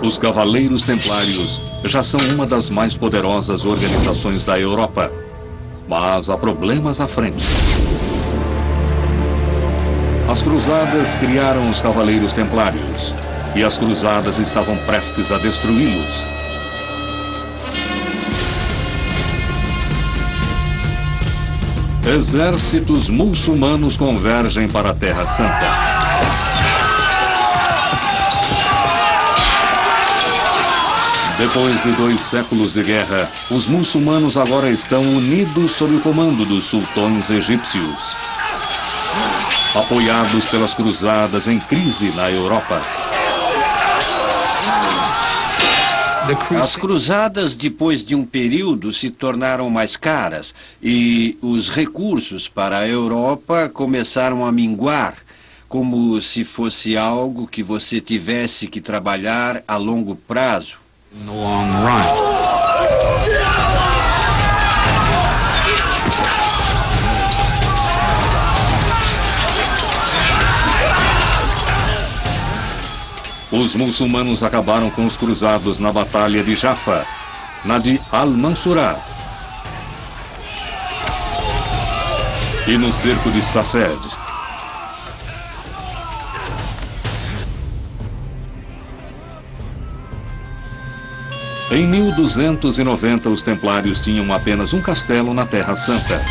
Os Cavaleiros Templários já são uma das mais poderosas organizações da Europa. Mas há problemas à frente. As cruzadas criaram os Cavaleiros Templários. E as cruzadas estavam prestes a destruí-los. Exércitos muçulmanos convergem para a Terra Santa. Depois de 2 séculos de guerra, os muçulmanos agora estão unidos sob o comando dos sultões egípcios, apoiados pelas cruzadas em crise na Europa. As cruzadas, depois de um período, se tornaram mais caras e os recursos para a Europa começaram a minguar, como se fosse algo que você tivesse que trabalhar a longo prazo. No long run. Os muçulmanos acabaram com os cruzados na Batalha de Jaffa, na de Al-Mansurah e no cerco de Safed. Em 1290, os templários tinham apenas um castelo na Terra Santa.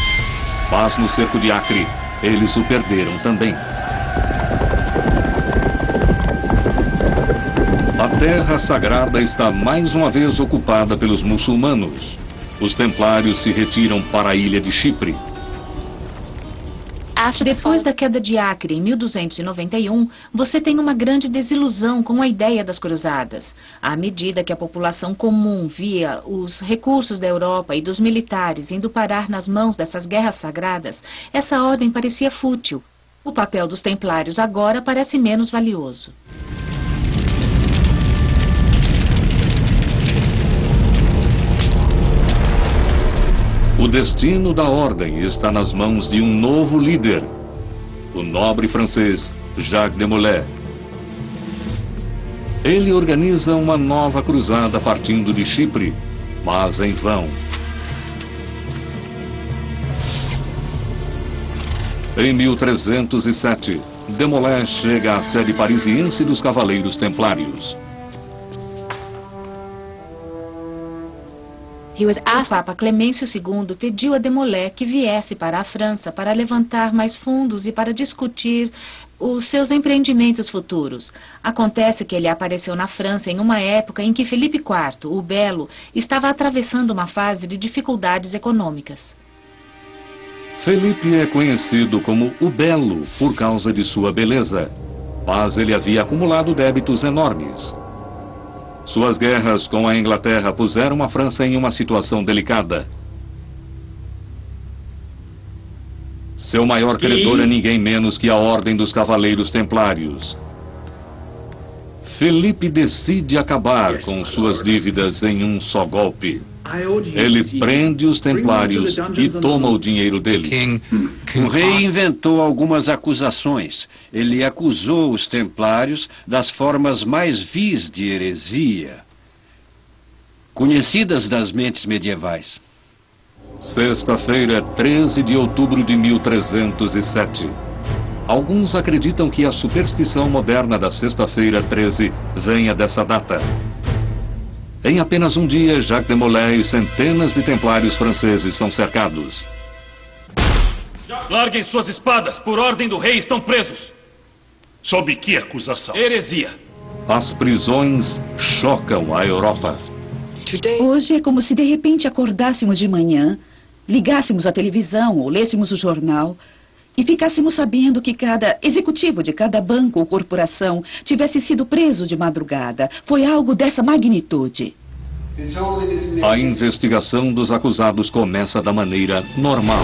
Mas no cerco de Acre, eles o perderam também. A Terra Sagrada está mais uma vez ocupada pelos muçulmanos. Os templários se retiram para a ilha de Chipre. Depois da queda de Acre, em 1291, você tem uma grande desilusão com a ideia das cruzadas. À medida que a população comum via os recursos da Europa e dos militares indo parar nas mãos dessas guerras sagradas, essa ordem parecia fútil. O papel dos templários agora parece menos valioso. O destino da ordem está nas mãos de um novo líder, o nobre francês Jacques de Molay. Ele organiza uma nova cruzada partindo de Chipre, mas em vão. Em 1307, de Molay chega à sede parisiense dos Cavaleiros Templários. O Papa Clemêncio II pediu a de Molay que viesse para a França para levantar mais fundos e para discutir os seus empreendimentos futuros. Acontece que ele apareceu na França em uma época em que Felipe IV, o Belo, estava atravessando uma fase de dificuldades econômicas. Felipe é conhecido como o Belo por causa de sua beleza, mas ele havia acumulado débitos enormes. Suas guerras com a Inglaterra puseram a França em uma situação delicada. Seu maior credor é ninguém menos que a Ordem dos Cavaleiros Templários. Felipe decide acabar com suas dívidas em um só golpe. Ele prende os templários e toma o dinheiro dele. O rei inventou algumas acusações. Ele acusou os templários das formas mais vis de heresia, conhecidas das mentes medievais. Sexta-feira, 13 de outubro de 1307. Alguns acreditam que a superstição moderna da sexta-feira 13 venha dessa data. Em apenas um dia, Jacques de Molay e centenas de templários franceses são cercados. Larguem suas espadas! Por ordem do rei, estão presos! Sob que acusação? Heresia! As prisões chocam a Europa. Hoje é como se de repente acordássemos de manhã, ligássemos a televisão ou lêssemos o jornal e ficássemos sabendo que cada executivo de cada banco ou corporação tivesse sido preso de madrugada. Foi algo dessa magnitude. A investigação dos acusados começa da maneira normal.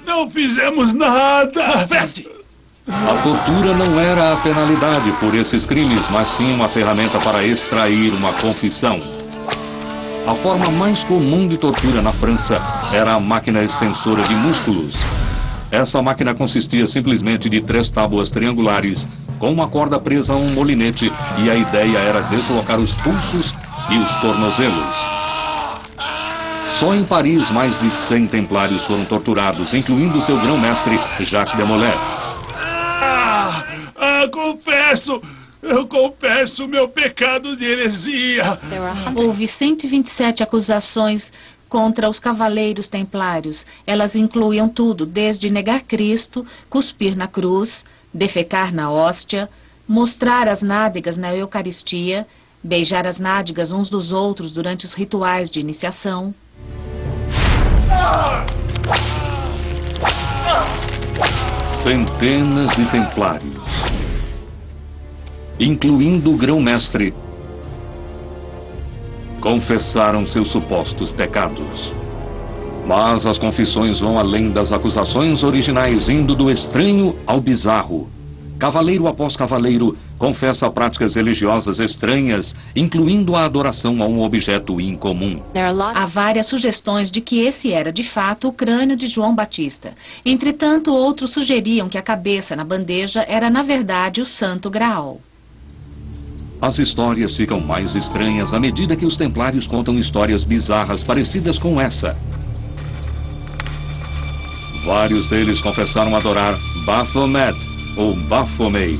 Não fizemos nada! Confesse! A tortura não era a penalidade por esses crimes, mas sim uma ferramenta para extrair uma confissão. A forma mais comum de tortura na França era a máquina extensora de músculos. Essa máquina consistia simplesmente de 3 tábuas triangulares com uma corda presa a um molinete e a ideia era deslocar os pulsos e os tornozelos. Só em Paris mais de 100 templários foram torturados, incluindo seu grão-mestre Jacques de Molay. Eu confesso meu pecado de heresia. Houve 127 acusações contra os cavaleiros templários. Elas incluíam tudo, desde negar Cristo, cuspir na cruz, defecar na hóstia, mostrar as nádegas na Eucaristia, beijar as nádegas uns dos outros durante os rituais de iniciação. Centenas de templários, incluindo o grão-mestre, confessaram seus supostos pecados. Mas as confissões vão além das acusações originais, indo do estranho ao bizarro. Cavaleiro após cavaleiro confessa práticas religiosas estranhas, incluindo a adoração a um objeto incomum. Há várias sugestões de que esse era, de fato, o crânio de João Batista. Entretanto, outros sugeriam que a cabeça na bandeja era, na verdade, o Santo Graal. As histórias ficam mais estranhas à medida que os templários contam histórias bizarras parecidas com essa. Vários deles confessaram adorar Baphomet ou Baphomet.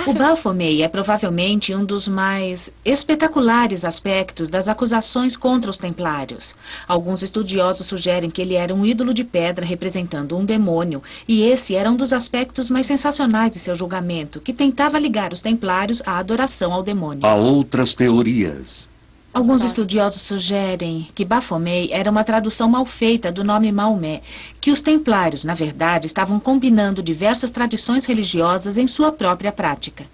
O Baphomet é provavelmente um dos mais espetaculares aspectos das acusações contra os templários. Alguns estudiosos sugerem que ele era um ídolo de pedra representando um demônio, e esse era um dos aspectos mais sensacionais de seu julgamento, que tentava ligar os templários à adoração ao demônio. Há outras teorias. Alguns estudiosos sugerem que Baphomet era uma tradução mal feita do nome Maomé, que os templários, na verdade, estavam combinando diversas tradições religiosas em sua própria prática.